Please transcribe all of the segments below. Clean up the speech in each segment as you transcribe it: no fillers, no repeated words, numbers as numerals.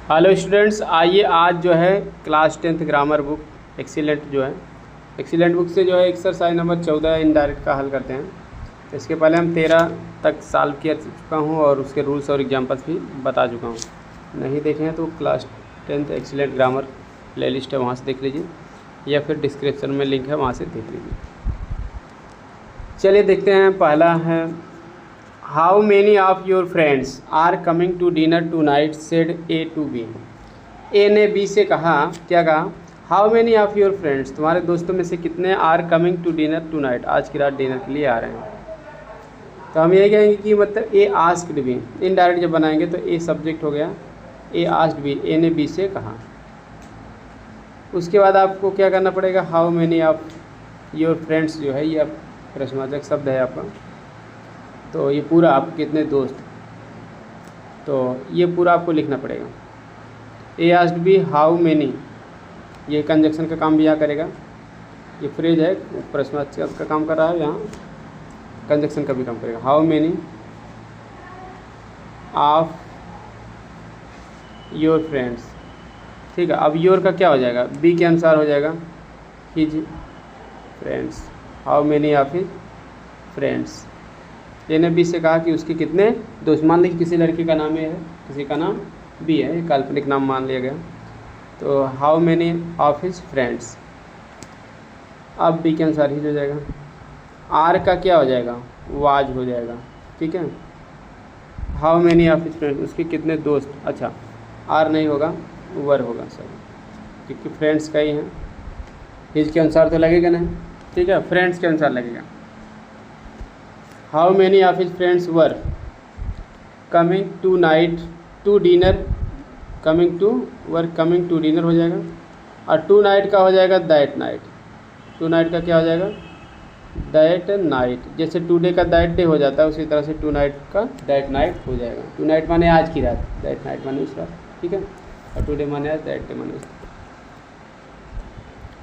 Hello students, आइए आज जो है class 10th grammar book excellent जो है एक्सीलेंट बुक से जो है एक्सरसाइज नंबर 14 इनडायरेक्ट का हल करते हैं। तो इसके पहले हम 13 तक सॉल्व कर चुका हूँ और उसके रूल्स और एग्जांपल्स भी बता चुका हूँ। नहीं देखे हैं तो class 10th excellent grammar playlist है, वहाँ से देख लीजिए, या फिर डिस्क्रिप्शन में लिंक है, वहाँ से देख लीजिए। चलिए देखते हैं। पहला है, how many of your friends are coming to dinner tonight said A to B. A ने बी से कहा, क्या कहा? How many of your friends, तुम्हारे दोस्तों में से कितने are coming to dinner tonight, आज की रात डिनर के लिए आ रहे हैं। तो हम यही कहेंगे कि मतलब ए आस्क्ड बी, इनडायरेक्ट जब बनाएंगे तो ए सब्जेक्ट हो गया, ए आस्क्ड बी, ए ने बी से कहा। उसके बाद आपको क्या करना पड़ेगा, how many of your friends जो है ये प्रश्नवाचक शब्द है आपका, तो ये पूरा आप कितने दोस्त, तो ये पूरा आपको लिखना पड़ेगा। ए आस्क्ड बी हाउ मैनी, ये कंजक्शन का काम भी यहाँ करेगा। ये फ्रेज है, प्रश्नवाचक का काम कर रहा है, यहाँ कंजक्शन का भी काम करेगा। How many of your friends, ठीक है। अब योर का क्या हो जाएगा, बी के अनुसार हो जाएगा his friends. How many of his friends, A ने बी से कहा कि उसके कितने दोस्त। मान लीजिए किसी लड़की का नाम ए है, किसी का नाम बी है, काल्पनिक नाम मान लिया गया। तो how many of his friends, अब बी के अनुसार ही हो जाएगा। आर का क्या हो जाएगा, वाज हो जाएगा, ठीक है। How many of his friends, उसके कितने दोस्त, अच्छा आर नहीं होगा, वर होगा सर, क्योंकि फ्रेंड्स का ही है। हिज के अनुसार तो लगेगा नहीं, ठीक है, फ्रेंड्स के अनुसार लगेगा। How many of his friends were coming tonight to dinner, coming to were coming to dinner हो जाएगा। और टू नाइट का हो जाएगा दैट नाइट, टू नाइट का क्या हो जाएगा, दैट नाइट। जैसे टुडे का दैट डे हो जाता है, उसी तरह से टू नाइट का दैट नाइट हो जाएगा। टू नाइट माने आज की रात, दैट नाइट माने उस रात, ठीक है। और टुडे माने आज, दैट डे माने उस,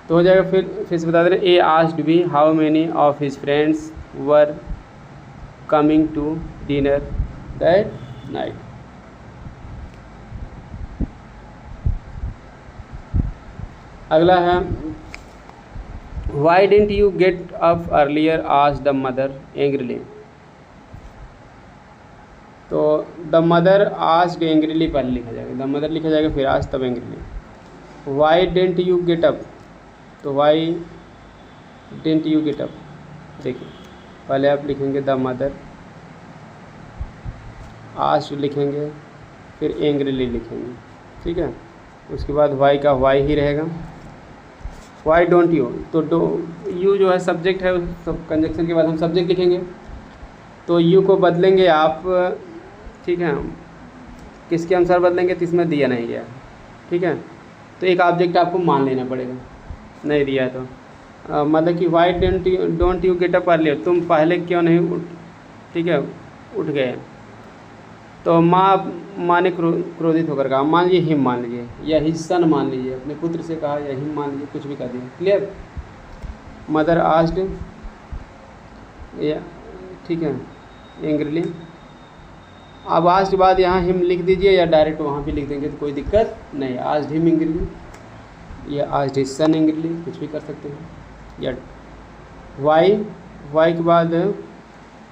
तो हो जाएगा। फिर से बता दे रहे, A asked B how many of his friends were coming to dinner that night. अगला है, why didn't you get up earlier asked the mother angrily. तो द मदर आस्क्ड एंग्रीली पहले लिखा जाएगा, द मदर लिखा जाएगा, फिर आज तब angrily. Why didn't you get up, तो why didn't you get up, देखिए पहले आप लिखेंगे द मदर, आस्क्ड लिखेंगे, फिर एंग्रीली लिखेंगे, ठीक है। उसके बाद वाई का वाई ही रहेगा। वाई डोंट यू, तो यू जो है सब्जेक्ट है, सब कंजक्शन के बाद हम सब्जेक्ट लिखेंगे, तो यू को बदलेंगे आप, ठीक है। किसके अनुसार बदलेंगे, तो इसमें दिया नहीं गया, ठीक है। तो एक ऑब्जेक्ट आपको मान लेना पड़ेगा, नहीं दिया है तो मतलब कि why don't you get up earlier, तुम पहले क्यों नहीं उठ, ठीक है, उठ गए। तो माँ ने क्रोधित होकर कहा, मान लीजिए हिम मान लीजिए, या हिज सन मान लीजिए, अपने पुत्र से कहा, या हिम मान लीजिए, कुछ भी कर दिया, क्लियर। मदर आस्क्ड, या ठीक है, एंग्रीली। अब आज के बाद यहाँ हिम लिख दीजिए, या डायरेक्ट वहाँ भी लिख देंगे तो कोई दिक्कत नहीं। आज हिम एंग्रीली, या आज हिज सन एंग्रीली, कुछ भी कर सकते हैं। या वाई के बाद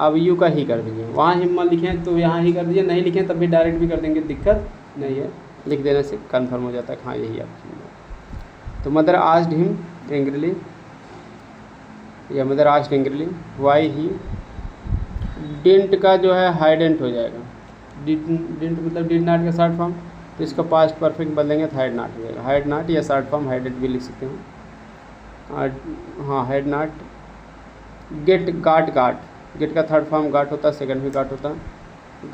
अब यू का ही कर दीजिए, वहाँ हिम लिखें तो यहाँ ही कर दीजिए, नहीं लिखें तब भी डायरेक्ट भी कर देंगे, दिक्कत नहीं है, लिख देने से कंफर्म हो जाता है, हाँ यही आपकी। तो मदर आस्क्ड हिम एंग्रीली, या mother asked angrily. Why he didn't का जो है हाइडेंट हो जाएगा, डिडंट मतलब डिड नॉट का शॉर्ट फॉर्म, तो इसका पास्ट परफेक्ट बदलेंगे तो हाइड नॉट हो जाएगा, हाइड नॉट, या शॉर्ट फॉर्म हाइडेंट भी लिख सकते हैं। हाँ हाइड नॉट। गेट गाट, गाट, गेट का थर्ड फॉर्म गाट होता है, सेकंड भी गाट होता है,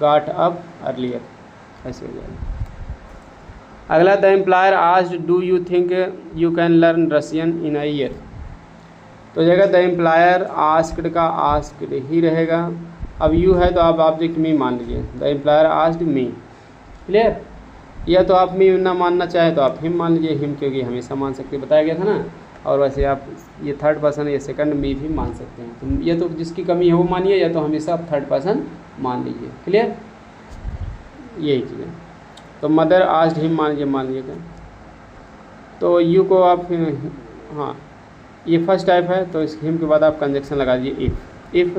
गाट अप अर्लियर, ऐसे हो जाएगा। अगला, the employer asked do you think you can learn Russian in a year. तो हो जाएगा द एम्प्लॉयर, आस्क्ड का आस्क्ड ही रहेगा। अब यू है तो आप ऑब्जेक्ट मी मान लीजिए, the employer asked me, clear. या तो आप मी ना मानना चाहें तो आप हिम मान लीजिए, हिम क्योंकि हमेशा मान सकते, बताया गया था ना। और वैसे आप ये थर्ड पर्सन या सेकंड मी भी मान सकते हैं, तो ये तो जिसकी कमी है वो मानिए, या तो हमेशा आप थर्ड पर्सन मान लीजिए, क्लियर, यही चीज़ है। तो मदर आस्क्ड हिम मान लीजिएगा। तो यू को आप, हाँ ये फर्स्ट टाइप है, तो इस हिम के बाद आप कंजक्शन लगा दीजिए इफ़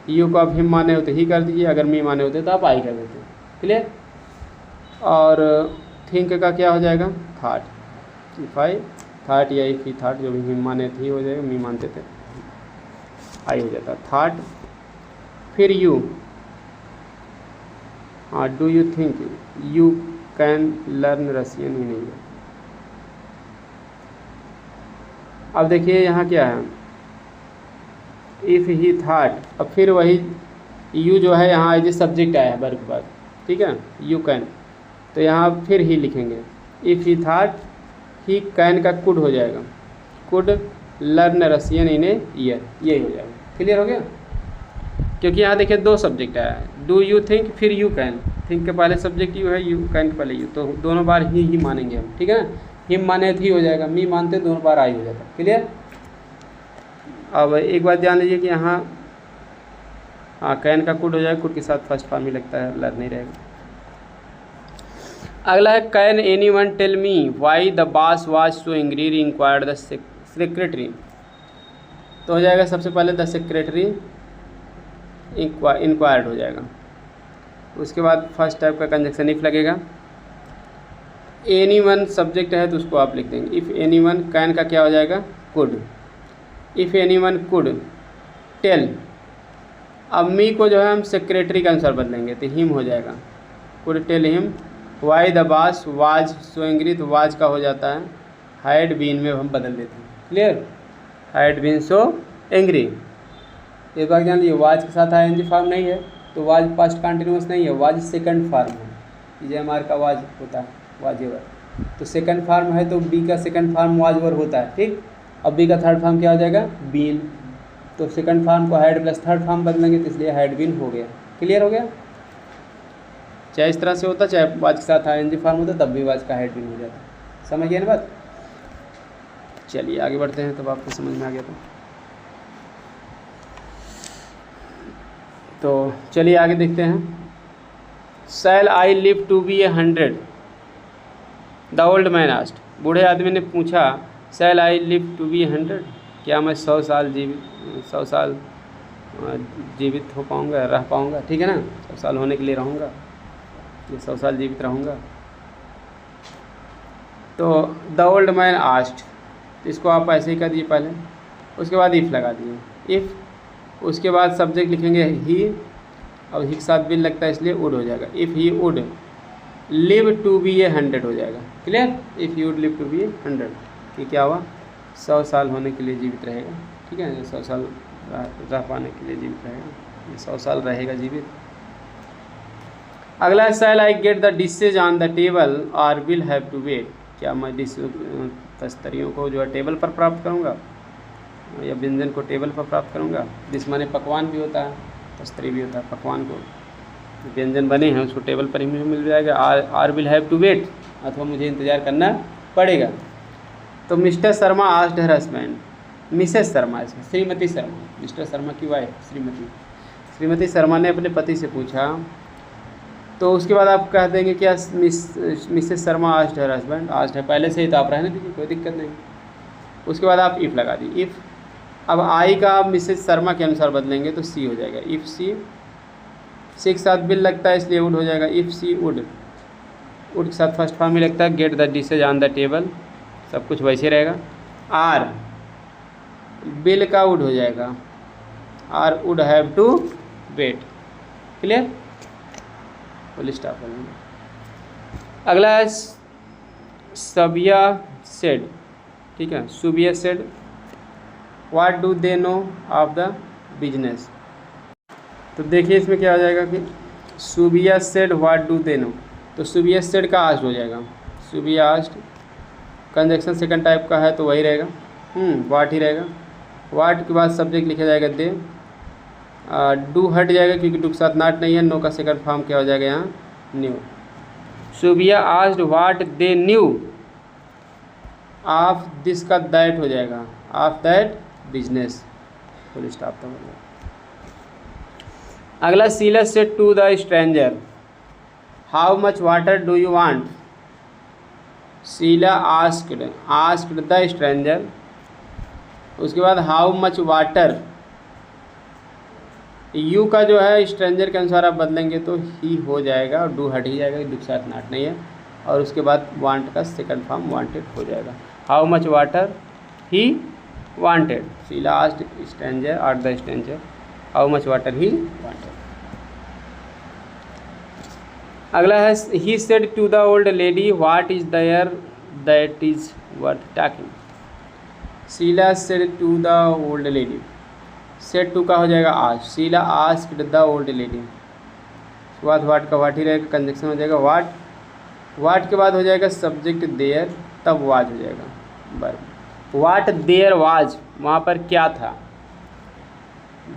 यू को आप हिम माने होते ही कर दीजिए, अगर मी माने होते तो आप आई कर देते। क्लियर। और थिंक का क्या हो जाएगा, थाट। इफ़ आई थाट या इफ़ ही थाट, जो भी हिम माने थे हो जाएगा, मी मानते थे आई हो जाता थाट। फिर यू, हाँ do you think you can learn Russian, ही नहीं है। अब देखिए यहाँ क्या है, इफ़ ही थाट, अब फिर वही यू जो है यहाँ एज ए सब्जेक्ट आया है वर्ब के बाद, ठीक है, यू कैन, तो यहाँ फिर ही लिखेंगे। If he thought he can का कुड हो जाएगा, could learn Russian in a year, यही हो जाएगा। क्लियर हो गया। क्योंकि यहाँ देखिए दो सब्जेक्ट आया है, डू यू थिंक फिर यू कैन, थिंक के पहले सब्जेक्ट यू है, यू कैन के पहले यू, तो दोनों बार ही मानेंगे हम, ठीक है ना। हिम माने ही हो जाएगा, मी मानते दोनों बार आई हो जाता। क्लियर। अब एक बात ध्यान लीजिए कि यहाँ हाँ कैन का कुड हो जाएगा, कुड के साथ फर्स्ट फॉर्म ही लगता है, लर्न नहीं रहेगा। अगला है can anyone tell me why the boss was so angry, inquired the secretary. तो हो जाएगा सबसे पहले द सेक्रेटरी इंक्वायर्ड हो जाएगा, उसके बाद फर्स्ट टाइप का कंजक्शन इफ लगेगा। एनी वन सब्जेक्ट है तो उसको आप लिख देंगे इफ़ एनी वन, कैन का क्या हो जाएगा, could. If anyone could tell, अब मी को जो है हम सेक्रेटरी के अनुसार बदलेंगे तो हिम हो जाएगा, could tell him why the boss was so angry, तो वाज का हो जाता है हैड बीन में हम बदल देते हैं। Clear. Had been so angry, एक बार जान लीजिए वाज के साथ आई एन जी फॉर्म नहीं है, तो वाज पास्ट कंटिन्यूस नहीं है, वाज सेकंड फॉर्म है, जे एम आर का वाज होता है, वाजेवर, तो सेकंड फॉर्म है तो बी का सेकंड फॉर्म वाजवर होता है, ठीक। अब बी का थर्ड फॉर्म क्या हो जाएगा, बीन, तो सेकंड फॉर्म को हैड प्लस थर्ड फॉर्म बदलेंगे तो इसलिए हैड बीन हो गया। क्लियर हो गया। चाहे इस तरह से होता, चाहे वाज के साथ आई एन जी फॉर्म होता, तब भी वाज का हैड बीन हो जाता। समझ गए ना बात। चलिए आगे बढ़ते हैं, तब आपको समझ में आ गया तो चलिए आगे देखते हैं। Shall I live to be 100, the old man asked, बूढ़े आदमी ने पूछा shall I live to be 100, क्या मैं 100 साल जीवित हो पाऊँगा, रह पाऊँगा, ठीक है ना, 100 साल होने के लिए रहूँगा, ये 100 साल जीवित रहूँगा। तो द ओल्ड मैन आस्क्ड, इसको आप ऐसे ही कर दिए पहले, उसके बाद इफ़ लगा दिए इफ़, उसके बाद सब्जेक्ट लिखेंगे ही, और ही के साथ बिल लगता है इसलिए वुड हो जाएगा। If he would live to be 100 हो जाएगा। Clear. If you would live to be 100, कि क्या हुआ, 100 साल होने के लिए जीवित रहेगा, ठीक है, 100 साल रह पाने के लिए जीवित रहेगा, 100 साल रहेगा जीवित। अगला shall I get the dishes on the table और विल हैव टू वेट, क्या मैं डिश तस्तरियों को जो है टेबल पर प्राप्त करूँगा, या व्यंजन को टेबल पर प्राप्त करूँगा। डिश माने पकवान भी होता है, तस्तरी भी होता है, पकवान को व्यंजन बने हैं उसको टेबल पर ही मुझे मिल जाएगा। Or will have to wait, अथवा मुझे इंतज़ार करना पड़ेगा। तो mister Sharma asked her husband, missus Sharma, इसमें श्रीमती शर्मा, मिस्टर शर्मा की वाइफ श्रीमती शर्मा ने अपने पति से पूछा, तो उसके बाद आप कह देंगे क्या, Mrs Sharma asked her husband, asked है पहले से ही तो आप रहने दीजिए, कोई दिक्कत नहीं। उसके बाद आप इफ़ लगा दी इफ़, अब आई का आप मिसेस शर्मा के अनुसार बदलेंगे तो सी हो जाएगा। इफ़ सी के साथ बिल लगता है इसलिए वुड हो जाएगा। इफ़ सी वुड के साथ फर्स्ट फॉर्म में लगता है gate the dishes on the table, सब कुछ वैसे रहेगा। आर बिल का वुड हो जाएगा, or would have to wait. Clear. Full stop हो जाएगा। अगला है सबिया सेड, ठीक है, Subia said what do they know of the business. तो देखिए इसमें क्या हो जाएगा कि Subia said what do they know, तो सुबिया सेड का आस्क्ड हो जाएगा, Subia asked, conjunction second type का है तो वही रहेगा, व्हाट ही रहेगा। व्हाट के बाद सब्जेक्ट लिखा जाएगा दे, डू हट जाएगा क्योंकि डू के साथ नॉट नहीं है, नो का सेकंड फॉर्म क्या हो जाएगा यहाँ, न्यू। सुबिया asked what they knew of this का दैट हो जाएगा, of that business, full stop तो बोलिए। अगला Sheela said to the stranger, how much water do you want, Sheela asked the stranger. उसके बाद हाउ मच वाटर, यू का जो है स्ट्रेंजर के अनुसार आप बदलेंगे तो ही हो जाएगा और डू हट ही जाएगा, डू के साथ नॉट नहीं है। और उसके बाद वांट का सेकंड फॉर्म वांटेड हो जाएगा। How much water he wanted, Sheela asked stranger और the stranger how much water he wanted. अगला है he said to the old lady what is there that is worth talking. Sheela said to the old lady, said to का हो जाएगा आज, Sheela asked the old lady. उसके बाद वाट का वाट ही रहेगा, कंजक्शन हो जाएगा वाट, वाट के बाद हो जाएगा सब्जेक्ट देयर, तब वाज हो जाएगा वर्ब। वाट देयर वाज, वहाँ पर क्या था।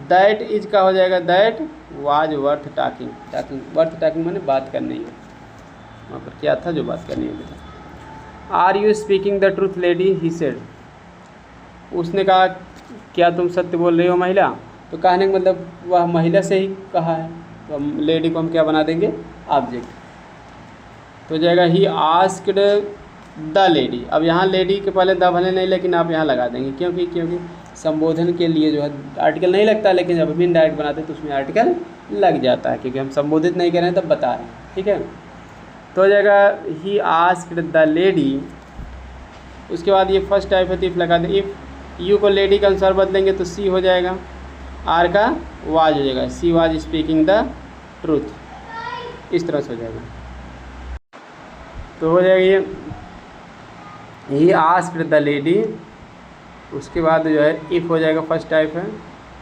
दैट इज का हो जाएगा that was worth talking, talking worth talking माने बात करनी है, वहाँ पर क्या था जो बात करनी है। Are you speaking the truth lady, he said, उसने कहा क्या तुम सत्य बोल रही हो महिला। तो कहने का मतलब वह महिला से ही कहा है, तो लेडी को हम क्या बना देंगे ऑब्जेक्ट, तो हो जाएगा ही आस्क्ड द लेडी। अब यहाँ लेडी के पहले द भले नहीं लेकिन आप यहाँ लगा देंगे, क्योंकि संबोधन के लिए जो है आर्टिकल नहीं लगता, लेकिन जब हम इनडायरेक्ट बनाते हैं तो उसमें आर्टिकल लग जाता है, क्योंकि हम संबोधित नहीं कर रहे हैं तब बता रहे हैं। ठीक है, तो हो जाएगा ही आस्क्ड द लेडी। उसके बाद ये फर्स्ट टाइप है तो इफ लगा दें, इफ़ यू को लेडी के अनुसार बदलेंगे तो सी हो जाएगा, आर का वाज हो जाएगा, she was speaking the truth, इस तरह से हो जाएगा। तो हो जाएगा ये ही आस्क्ड द लेडी। उसके बाद जो है इफ़ हो जाएगा फर्स्ट टाइप है,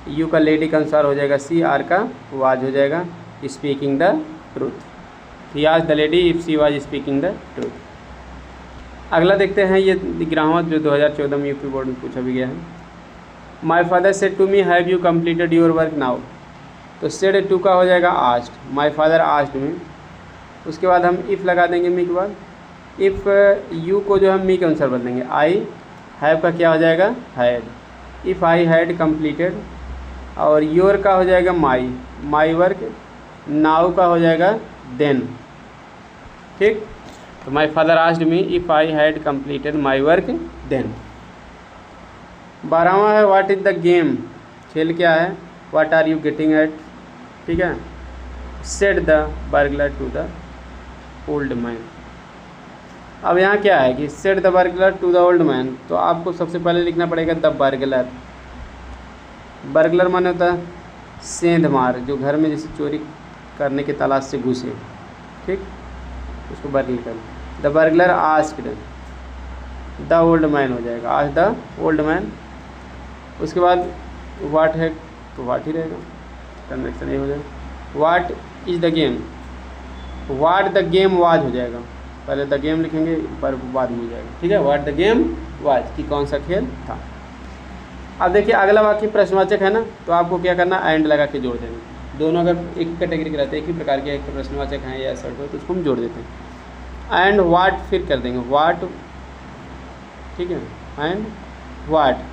यू का लेडी के अनुसार हो जाएगा सी, आर का वाज हो जाएगा speaking the truth. He asked the lady if she was speaking the truth. अगला देखते हैं ये ग्रामर जो 2014 में यूपी बोर्ड में पूछा भी गया है। My father said to me have you completed your work now. तो सेड टू का हो जाएगा asked, my father asked me. उसके बाद हम इफ़ लगा देंगे मी के बाद, इफ़ यू को जो हम मी के अनुसार बदलेंगे, आई हैव का क्या हो जाएगा had, if I had completed. और योर का हो जाएगा माई वर्क, नाउ का हो जाएगा देन। ठीक, तो my father asked me if I had completed my work then. 12वां है व्हाट इज़ द गेम, खेल क्या है, what are you getting at. ठीक है, said the burglar to the old man. अब यहाँ क्या है कि said the burglar to the old man, तो आपको सबसे पहले लिखना पड़ेगा द बर्गलर। बर्गलर माने होता है सेंध मार, जो घर में जैसे चोरी करने की तलाश से घुसे, ठीक, उसको बर्गलर कर। The burglar asked the old man हो जाएगा, आज द ओल्ड मैन। उसके बाद वाट है तो वाट ही रहेगा, कन्वेक्शन नहीं हो जाएगा। What is the game, what the game was हो जाएगा, पहले द गेम लिखेंगे पर बाद में हो जाएगा। ठीक है, वाट द गेम वाज कि कौन सा खेल था। अब देखिए अगला वाक्य प्रश्नवाचक है ना, तो आपको क्या करना, एंड लगा के जोड़ देंगे। दोनों अगर एक कैटेगरी के रहते हैं, एक ही प्रकार के, एक प्रश्नवाचक हैं या शर्ट हो, तो उसको हम जोड़ देते हैं। एंड वाट फिर कर देंगे वाट, ठीक है, एंड वाट।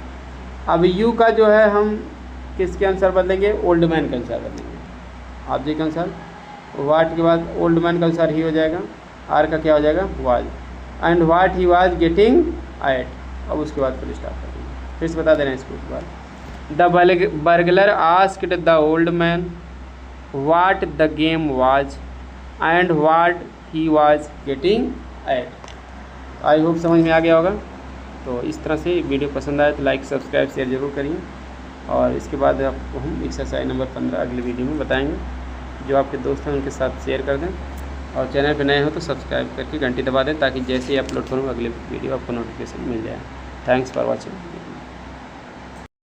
अब यू का जो है हम किसके अनुसार बदलेंगे, ओल्ड मैन के अनुसार बदलेंगे, ऑब्जेक्ट के अनुसार। वाट के बाद ओल्ड मैन के अनुसार ही हो जाएगा, आर का क्या हो जाएगा was. And what he was getting eight. अब उसके बाद फिर स्टार्ट कर देंगे, फिर से बता दे रहे हैं इसको उसके बाद। The burglar asked the old man what the game was and what he was getting eight. I hope समझ में आ गया होगा। तो इस तरह से वीडियो पसंद आए तो लाइक सब्सक्राइब शेयर ज़रूर करिए। और इसके बाद आपको हम एक्सरसाइज नंबर 15 अगले वीडियो में बताएंगे। जो आपके दोस्त हैं उनके साथ शेयर कर दें, और चैनल पर नए हो तो सब्सक्राइब करके घंटी दबा दें, ताकि जैसे ही अपलोड करूँ अगले वीडियो आपको नोटिफिकेशन मिल जाए। Thanks for watching.